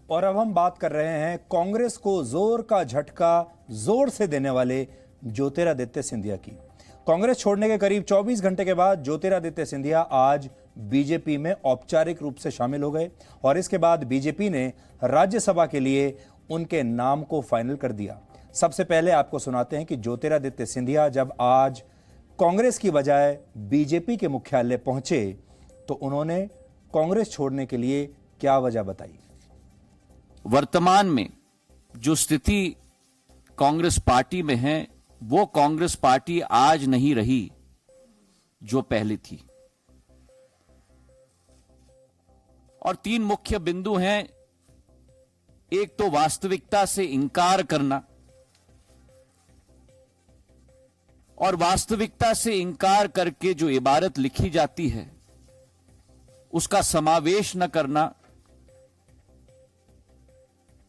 और अब हम बात कर रहे हैं कांग्रेस को जोर का झटका जोर से देने वाले ज्योतिरादित्य सिंधिया की। कांग्रेस छोड़ने के करीब 24 घंटे के बाद ज्योतिरादित्य सिंधिया आज बीजेपी में औपचारिक रूप से शामिल हो गए और इसके बाद बीजेपी ने राज्यसभा के लिए उनके नाम को फाइनल कर दिया। सबसे पहले आपको सुनाते हैं कि ज्योतिरादित्य सिंधिया जब आज कांग्रेस की बजाय बीजेपी के मुख्यालय पहुंचे तो उन्होंने कांग्रेस छोड़ने के लिए क्या वजह बताई। वर्तमान में जो स्थिति कांग्रेस पार्टी में है वो कांग्रेस पार्टी आज नहीं रही जो पहले थी। और तीन मुख्य बिंदु हैं। एक तो वास्तविकता से इंकार करना, और वास्तविकता से इंकार करके जो इबारत लिखी जाती है उसका समावेश न करना,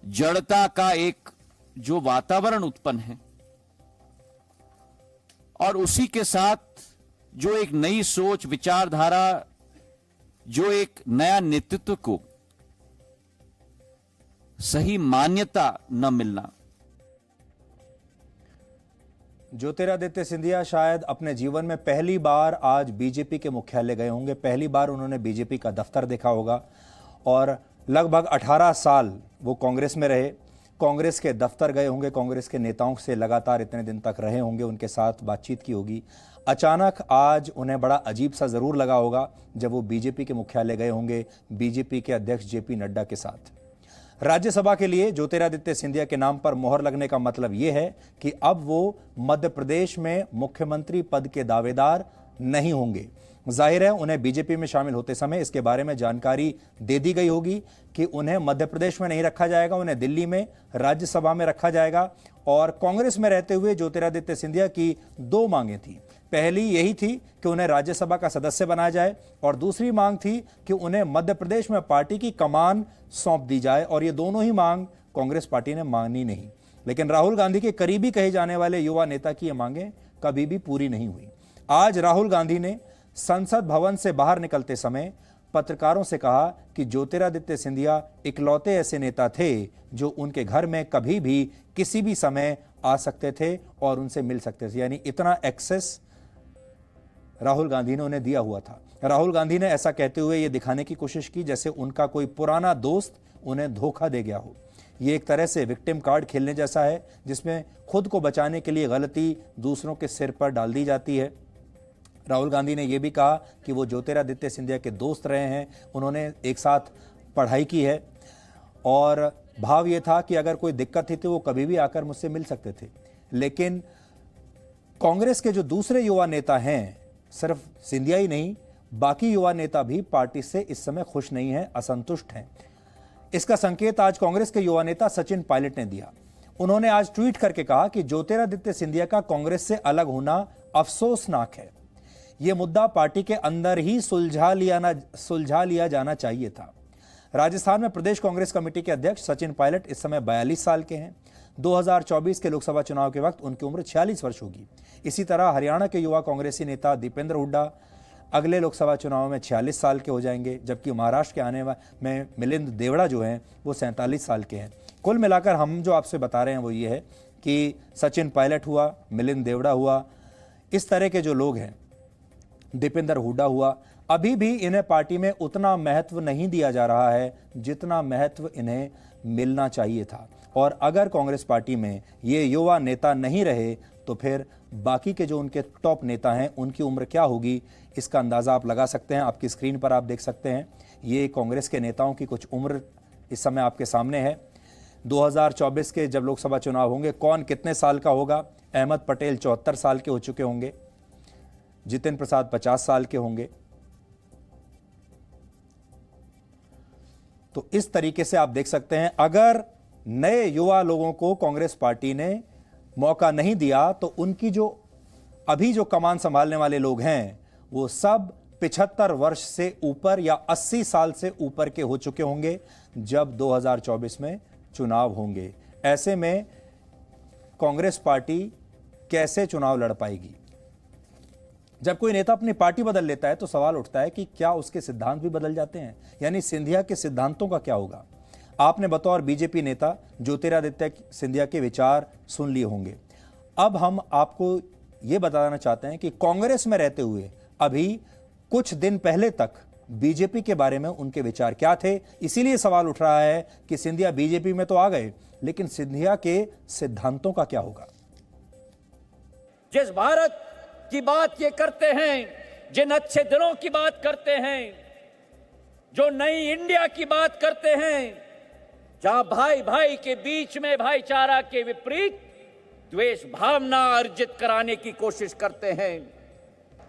जड़ता का एक जो वातावरण उत्पन्न है और उसी के साथ जो एक नई सोच विचारधारा, जो एक नया नेतृत्व को सही मान्यता न मिलना। ज्योतिरादित्य सिंधिया शायद अपने जीवन में पहली बार आज बीजेपी के मुख्यालय गए होंगे। पहली बार उन्होंने बीजेपी का दफ्तर देखा होगा और लगभग 18 साल वो कांग्रेस में रहे। कांग्रेस के दफ्तर गए होंगे, कांग्रेस के नेताओं से लगातार इतने दिन तक रहे होंगे, उनके साथ बातचीत की होगी। अचानक आज उन्हें बड़ा अजीब सा जरूर लगा होगा जब वो बीजेपी के मुख्यालय गए होंगे बीजेपी के अध्यक्ष जेपी नड्डा के साथ। राज्यसभा के लिए ज्योतिरादित्य सिंधिया के नाम पर मोहर लगने का मतलब यह है कि अब वो मध्य प्रदेश में मुख्यमंत्री पद के दावेदार नहीं होंगे। जाहिर है उन्हें बीजेपी में शामिल होते समय इसके बारे में जानकारी दे दी गई होगी कि उन्हें मध्य प्रदेश में नहीं रखा जाएगा, उन्हें दिल्ली में राज्यसभा में रखा जाएगा। और कांग्रेस में रहते हुए ज्योतिरादित्य सिंधिया की दो मांगें थी। पहली यही थी कि उन्हें राज्यसभा का सदस्य बनाया जाए और दूसरी मांग थी कि उन्हें मध्य प्रदेश में पार्टी की कमान सौंप दी जाए। और ये दोनों ही मांग कांग्रेस पार्टी ने मानी नहीं। लेकिन राहुल गांधी के करीबी कहे जाने वाले युवा नेता की ये मांगें कभी भी पूरी नहीं हुई। आज राहुल गांधी ने संसद भवन से बाहर निकलते समय पत्रकारों से कहा कि ज्योतिरादित्य सिंधिया इकलौते ऐसे नेता थे जो उनके घर में कभी भी किसी भी समय आ सकते थे और उनसे मिल सकते थे। यानी इतना एक्सेस राहुल गांधी ने उन्हें दिया हुआ था। राहुल गांधी ने ऐसा कहते हुए यह दिखाने की कोशिश की जैसे उनका कोई पुराना दोस्त उन्हें धोखा दे गया हो। यह एक तरह से विक्टिम कार्ड खेलने जैसा है जिसमें खुद को बचाने के लिए गलती दूसरों के सिर पर डाल दी जाती है। राहुल गांधी ने यह भी कहा कि वो ज्योतिरादित्य सिंधिया के दोस्त रहे हैं, उन्होंने एक साथ पढ़ाई की है और भाव ये था कि अगर कोई दिक्कत थी तो वो कभी भी आकर मुझसे मिल सकते थे। लेकिन कांग्रेस के जो दूसरे युवा नेता हैं, सिर्फ सिंधिया ही नहीं बाकी युवा नेता भी पार्टी से इस समय खुश नहीं हैं, असंतुष्ट हैं। इसका संकेत आज कांग्रेस के युवा नेता सचिन पायलट ने दिया। उन्होंने आज ट्वीट करके कहा कि ज्योतिरादित्य सिंधिया का कांग्रेस से अलग होना अफसोसनाक है। यह मुद्दा पार्टी के अंदर ही सुलझा लिया जाना चाहिए था। राजस्थान में प्रदेश कांग्रेस कमेटी के अध्यक्ष सचिन पायलट इस समय 42 साल के हैं। 2024 के लोकसभा चुनाव के वक्त उनकी उम्र 46 वर्ष होगी। इसी तरह हरियाणा के युवा कांग्रेसी नेता दीपेंद्र हुड्डा अगले लोकसभा चुनाव में 46 साल के हो जाएंगे, जबकि महाराष्ट्र के आने में मिलिंद देवड़ा जो हैं वो 47 साल के हैं। कुल मिलाकर हम जो आपसे बता रहे हैं वो ये है कि सचिन पायलट हुआ, मिलिंद देवड़ा हुआ, इस तरह के जो लोग हैं, दीपेंद्र हुड्डा हुआ, अभी भी इन्हें पार्टी में उतना महत्व नहीं दिया जा रहा है जितना महत्व इन्हें मिलना चाहिए था। और अगर कांग्रेस पार्टी में ये युवा नेता नहीं रहे तो फिर बाकी के जो उनके टॉप नेता हैं उनकी उम्र क्या होगी, इसका अंदाज़ा आप लगा सकते हैं। आपकी स्क्रीन पर आप देख सकते हैं ये कांग्रेस के नेताओं की कुछ उम्र इस समय आपके सामने है। 2024 के जब लोकसभा चुनाव होंगे कौन कितने साल का होगा। अहमद पटेल 74 साल के हो चुके होंगे, जितेंद्र प्रसाद 50 साल के होंगे। तो इस तरीके से आप देख सकते हैं अगर नए युवा लोगों को कांग्रेस पार्टी ने मौका नहीं दिया तो उनकी जो अभी जो कमान संभालने वाले लोग हैं वो सब 75 वर्ष से ऊपर या 80 साल से ऊपर के हो चुके होंगे जब 2024 में चुनाव होंगे। ऐसे में कांग्रेस पार्टी कैसे चुनाव लड़ पाएगी। जब कोई नेता अपनी पार्टी बदल लेता है तो सवाल उठता है कि क्या उसके सिद्धांत भी बदल जाते हैं, यानी सिंधिया के सिद्धांतों का क्या होगा। आपने बतौर बीजेपी नेता ज्योतिरादित्य सिंधिया के विचार सुन लिए होंगे। अब हम आपको यह बताना चाहते हैं कि कांग्रेस में रहते हुए अभी कुछ दिन पहले तक बीजेपी के बारे में उनके विचार क्या थे। इसीलिए सवाल उठ रहा है कि सिंधिया बीजेपी में तो आ गए, लेकिन सिंधिया के सिद्धांतों का क्या होगा। जिस भारत की बात ये करते हैं, जिन अच्छे दिनों की बात करते हैं, जो नई इंडिया की बात करते हैं, जहां भाई भाई के बीच में भाईचारा के विपरीत द्वेष भावना अर्जित कराने की कोशिश करते हैं।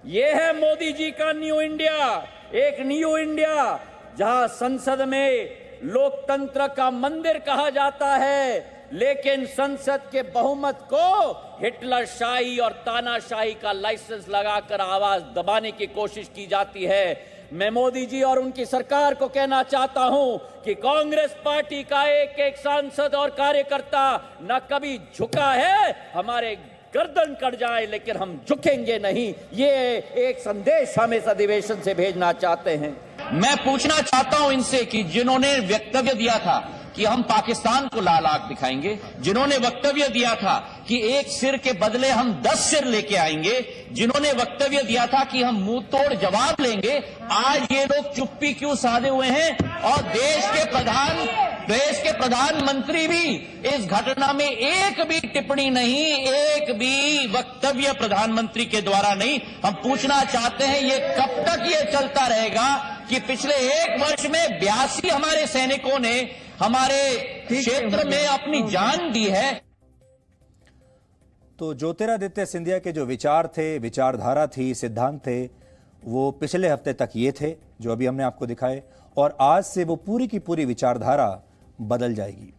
यह है मोदी जी का न्यू इंडिया, एक न्यू इंडिया जहां संसद में लोकतंत्र का मंदिर कहा जाता है, लेकिन संसद के बहुमत को हिटलर शाही और तानाशाही का लाइसेंस लगाकर आवाज दबाने की कोशिश की जाती है। मैं मोदी जी और उनकी सरकार को कहना चाहता हूं कि कांग्रेस पार्टी का एक एक सांसद और कार्यकर्ता न कभी झुका है। हमारे गर्दन कट जाए लेकिन हम झुकेंगे नहीं, ये एक संदेश हम इस अधिवेशन से भेजना चाहते हैं। मैं पूछना चाहता हूं इनसे कि जिन्होंने वक्तव्य दिया था कि हम पाकिस्तान को लाल आंख दिखाएंगे, जिन्होंने वक्तव्य दिया था कि एक सिर के बदले हम 10 सिर लेके आएंगे, जिन्होंने वक्तव्य दिया था कि हम मुंह तोड़ जवाब लेंगे, आज ये लोग चुप्पी क्यों साधे हुए हैं? और देश के प्रधानमंत्री भी इस घटना में एक भी टिप्पणी नहीं, एक भी वक्तव्य प्रधानमंत्री के द्वारा नहीं। हम पूछना चाहते हैं ये कब तक ये चलता रहेगा कि पिछले एक वर्ष में 82 हमारे सैनिकों ने हमारे क्षेत्र में अपनी जान दी है। तो ज्योतिरादित्य सिंधिया के जो विचार थे, विचारधारा थी, सिद्धांत थे, वो पिछले हफ्ते तक ये थे जो अभी हमने आपको दिखाए, और आज से वो पूरी की पूरी विचारधारा बदल जाएगी।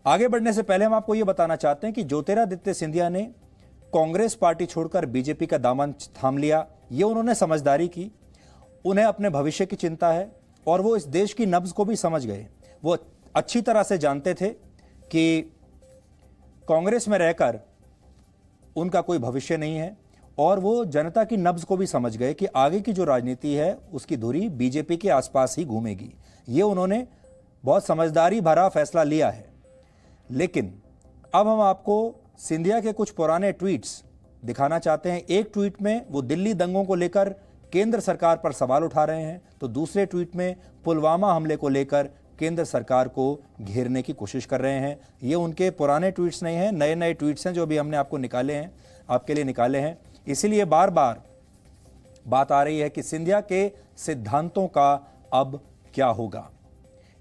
आगे बढ़ने से पहले हम आपको ये बताना चाहते हैं कि ज्योतिरादित्य सिंधिया ने कांग्रेस पार्टी छोड़कर बीजेपी का दामन थाम लिया। ये उन्होंने समझदारी की, उन्हें अपने भविष्य की चिंता है और वो इस देश की नब्ज को भी समझ गए। वो अच्छी तरह से जानते थे कि कांग्रेस में रहकर उनका कोई भविष्य नहीं है, और वो जनता की नब्ज को भी समझ गए कि आगे की जो राजनीति है उसकी धुरी बीजेपी के आसपास ही घूमेगी। ये उन्होंने बहुत समझदारी भरा फैसला लिया है। लेकिन अब हम आपको सिंधिया के कुछ पुराने ट्वीट्स दिखाना चाहते हैं। एक ट्वीट में वो दिल्ली दंगों को लेकर केंद्र सरकार पर सवाल उठा रहे हैं, तो दूसरे ट्वीट में पुलवामा हमले को लेकर केंद्र सरकार को घेरने की कोशिश कर रहे हैं। ये उनके पुराने ट्वीट्स नहीं हैं, नए नए ट्वीट्स हैं जो अभी हमने आपको निकाले हैं, आपके लिए निकाले हैं। इसीलिए बार बार बात आ रही है कि सिंधिया के सिद्धांतों का अब क्या होगा।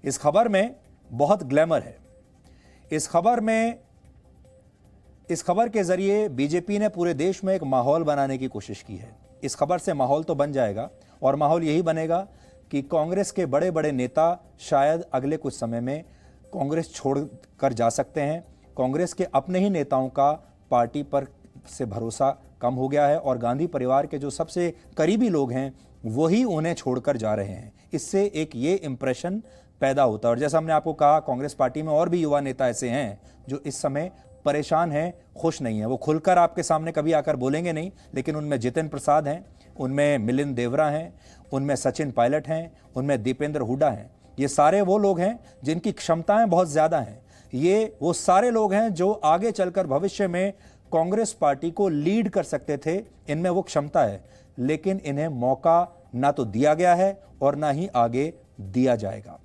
इस खबर में बहुत ग्लैमर है। इस खबर के जरिए बीजेपी ने पूरे देश में एक माहौल बनाने की कोशिश की है। इस खबर से माहौल तो बन जाएगा, और माहौल यही बनेगा कि कांग्रेस के बड़े बड़े नेता शायद अगले कुछ समय में कांग्रेस छोड़कर जा सकते हैं। कांग्रेस के अपने ही नेताओं का पार्टी पर से भरोसा कम हो गया है, और गांधी परिवार के जो सबसे करीबी लोग हैं वही उन्हें छोड़कर जा रहे हैं। इससे एक ये इंप्रेशन पैदा होता है। और जैसा हमने आपको कहा, कांग्रेस पार्टी में और भी युवा नेता ऐसे हैं जो इस समय परेशान हैं, खुश नहीं है। वो खुलकर आपके सामने कभी आकर बोलेंगे नहीं, लेकिन उनमें जितिन प्रसाद हैं, उनमें मिलिंद देवरा हैं, उनमें सचिन पायलट हैं, उनमें दीपेंद्र हुड्डा हैं। ये सारे वो लोग हैं जिनकी क्षमताएं बहुत ज़्यादा हैं। ये वो सारे लोग हैं जो आगे चलकर भविष्य में कांग्रेस पार्टी को लीड कर सकते थे। इनमें वो क्षमता है, लेकिन इन्हें मौका ना तो दिया गया है और ना ही आगे दिया जाएगा।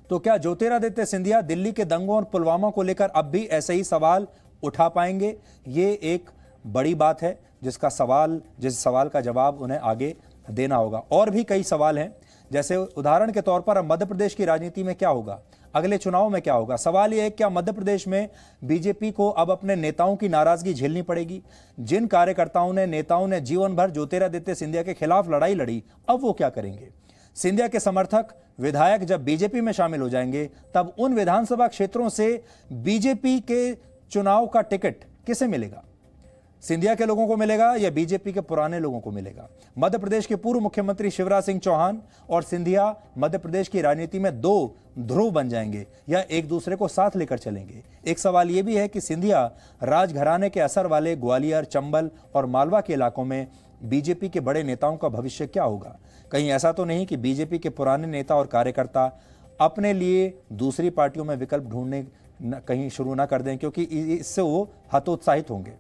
तो क्या ज्योतिरादित्य सिंधिया दिल्ली के दंगों और पुलवामा को लेकर अब भी ऐसे ही सवाल उठा पाएंगे? ये एक बड़ी बात है जिस सवाल का जवाब उन्हें आगे देना होगा। और भी कई सवाल हैं, जैसे उदाहरण के तौर पर अब मध्य प्रदेश की राजनीति में क्या होगा, अगले चुनाव में क्या होगा। सवाल यह है, क्या मध्य प्रदेश में बीजेपी को अब अपने नेताओं की नाराजगी झेलनी पड़ेगी? जिन कार्यकर्ताओं ने, नेताओं ने जीवन भर ज्योतिरादित्य सिंधिया के खिलाफ लड़ाई लड़ी, अब वो क्या करेंगे? सिंधिया के समर्थक विधायक जब बीजेपी में शामिल हो जाएंगे, तब उन विधानसभा क्षेत्रों से बीजेपी के चुनाव का टिकट किसे मिलेगा? सिंधिया के लोगों को मिलेगा या बीजेपी के पुराने लोगों को मिलेगा? मध्य प्रदेश के पूर्व मुख्यमंत्री शिवराज सिंह चौहान और सिंधिया मध्य प्रदेश की राजनीति में दो ध्रुव बन जाएंगे या एक दूसरे को साथ लेकर चलेंगे? एक सवाल यह भी है कि सिंधिया राजघराने के असर वाले ग्वालियर, चंबल और मालवा के इलाकों में बीजेपी के बड़े नेताओं का भविष्य क्या होगा? कहीं ऐसा तो नहीं कि बीजेपी के पुराने नेता और कार्यकर्ता अपने लिए दूसरी पार्टियों में विकल्प ढूंढने कहीं शुरू ना कर दें, क्योंकि इससे वो हतोत्साहित होंगे।